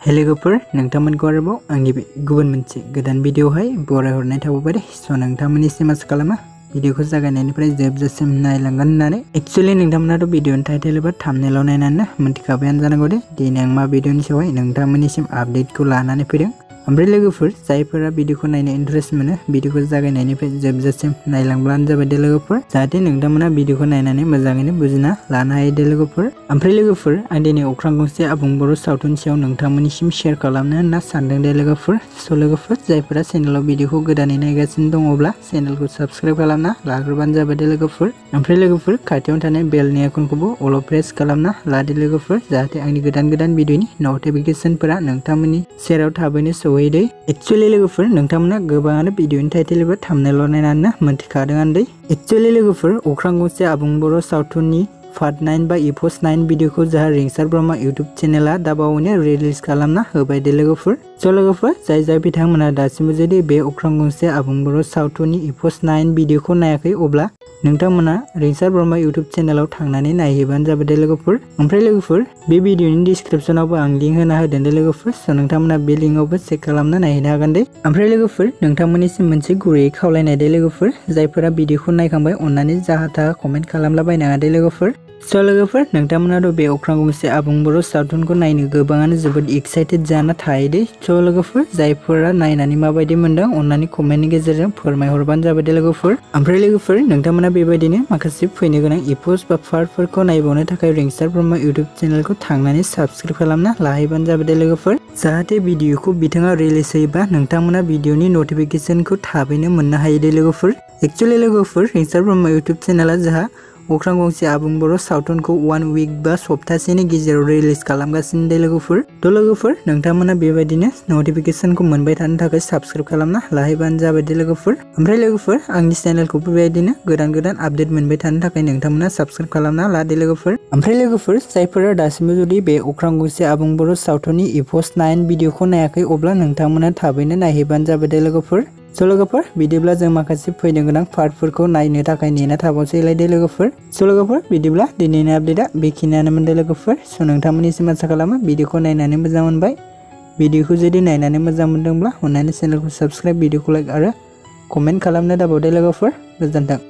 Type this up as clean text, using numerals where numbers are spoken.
हे लोगोफोर नोंथांमोनखौ आरोबाव आंनि गुबुन मोनसे गोदान भिडिअहाय बरायहरनाय थाबाय स' नोंथांमोननिसिम आसा खालामो भिडिअखौ जागायनायनिफ्राय जोबजासिम नायलांगोन होननानै एक्चुअली नोंथांमोनाथ' भिडिअनि टाइटेल एबा थाम्बनेइलाव नायनानै मिन्थिखाबायानो जानांगौ दे दिनै आं मा भिडिअनि सायावहाय नोंथांमोननिसिम आपडेटखौ लानानै फैदों। ओमफ्राय लोगोफोर जायफोरा भिडिअखौ नायनो इन्टारेस्ट मोनो भिडिअखौ जागायनायनिफ्राय जोबजासिम नायलांब्लानो जाबाय दे लोगोफोर जाहाथे नोंथांमोना भिडिअखौ नायनानै मोजाङैनो बुजिना लानो हायो दे लोगोफोर। ओमफ्राय लोगोफोर आं दिनै अख्रां गंसे आबुं बर' सावथुननि सायाव नोंथांमोननिसिम शेयार खालामनो होनना सानदों दे लोगोफोर। स' लोगोफोर जायफोरा चेनेलाव भिडिअखौ गोदानै नायगासिनो दङब्ला चेनेलखौ साबस्क्राइब खालामना लाग्रोबानो जाबाय दे लोगोफोर। ओमफ्राय लोगोफोर खाथियावनो थानाय बेलनि आइकनखौबो अल प्रेस खालामना लादो लोगोफोर जाहाथे आंनि गोदान भिडिअनि नटिफिकेशनफोरा नोंथांमोननि सेराव थाबैनो सहैदो। एक्चुअली लोगोफोर नोंथांमोना गोबाङानो भिडिअनि टाइटेल एबा थाम्बनेइलाव नायनानै मोनथिखादों आन्दै। एक्चुअली लोगोफोर अख्रां गंसे आबुं बर' सावथुननि पार्ट 9 बा एपिसोड 9 भिडिअखौ जोंहा रिंसार ब्रह्म इउटुब चेनेला दाबावैनो रिलिज खालामना होबाय दे लोगोफोर। स' लोगोफोर जाय बिथांमोना दासिमबो जुदि बे अख्रां गंसे आबुं बर' सावथुननि एपिसोड 9 भिडिअखौ नायाखै अब्ला नोंथांमोना रिंसार ब्रह्म इउटुब चेनेलाव थांनानै नायहैबानो जाबाय दे लोगोफोर। ओमफ्राय लोगोफोर बे भिडिअनि डिसक्रिपसनावबो आं लिंक होना होदों दे लोगोफोर। स' नोंथांमोना बे लिंकआवबो चेक खालामना नायहैनो हागोन दे। ओमफ्राय लोगोफोर नोंथांमोननिसिम मोनसे गुरैयै खावलायनाय दे लोगोफोर जायफोरा भिडिअखौ नायखांबाय अन्नानै जाहा थाहा कमेन्ट खालामलाबायनाङा दे लोगोफोर। स' लोगोफोर नोंथांमोनाथ' बे अख्रां गंसे आबुं बर' सावथुनखौ नायनो गोबाङानो जोबोद एक्साइटेड जाना थायो दे। स' लोगोफोर जायफोरा नायनानै माबायदि मोनदों अन्नानै कमेन्टनि गेजेरजों फोरमायहरबानो जाबाय दे लोगोफोर। ओमफ्राय लोगोफोर नोंथांमोना बेबायदिनो माखासे फैनो गोनां एपिसोड बा पार्टफोरखौ नायबावनो थाखाय रिंसार ब्रह्म इउटुब चेनेलखौ थांनानै साबस्क्राइब खालामना लाहैबानो जाबाय दे लोगोफोर जाहाथे भिडिअखौ बिथाङा रिलिज होयोबा नोंथांमोना भिडिअनि नटिफिकेशनखौ थाबैनो मोननो हायो दे लोगोफोर। एक्चुअली लोगोफोर रिंसार ब्रह्म इउटुब चेनेला जोंहा अख्रां गंसे आबुं बर' सावथुनखौ 1 वीक बा सप्तासेनि गेजेराव रिलिज खालामगासिनो दे लोगोफोर। थ' लोगोफोर नोंथांमोना बेबायदिनो नटिफिकेशनखौ मोनबाय थानो थाखाय साबस्क्राइब खालामना लाहैबानो जाबाय दे लोगोफोर। ओमफ्राय लोगोफोर आंनि चेनेलखौबो बेबायदिनो गोदान आपडेट मोनबाय थानो थाखाय नोंथांमोना साबस्क्राइब खालामना लादो लोगोफोर। ओमफ्राय लोगोफोर जायफोरा दासिमबो जुदि बे अख्रां गंसे आबुं बर' सावथुननि एपिसोड 9 भिडिअखौ नायाखै अब्ला नोंथांमोना थाबैनो नायहैबानो जाबाय दे लोगोफोर। स' लोगोफोर बिदिब्ला जों माखासे फैनो गोनां पार्टफोरखौ नायनो थाखाय नेना थाबावसैलाय दे लोगोफोर। स' लोगोफोर बिदिब्ला दिनैनि आपडेटआ बेखिनियानोमोन दे लोगोफोर। स' नोंथांमोननिसिम आसा खालामो भिडिअखौ नायनानै मोजां मोनबाय। भिडिअखौ जुदि नायनानै मोजां मोनदोंब्ला अन्नानै चेनेलखौ साबस्क्राइब भिडिअखौ लाइक आरो कमेन्ट खालामनो दाबाव दे लोगोफोर। गोजोन्थों।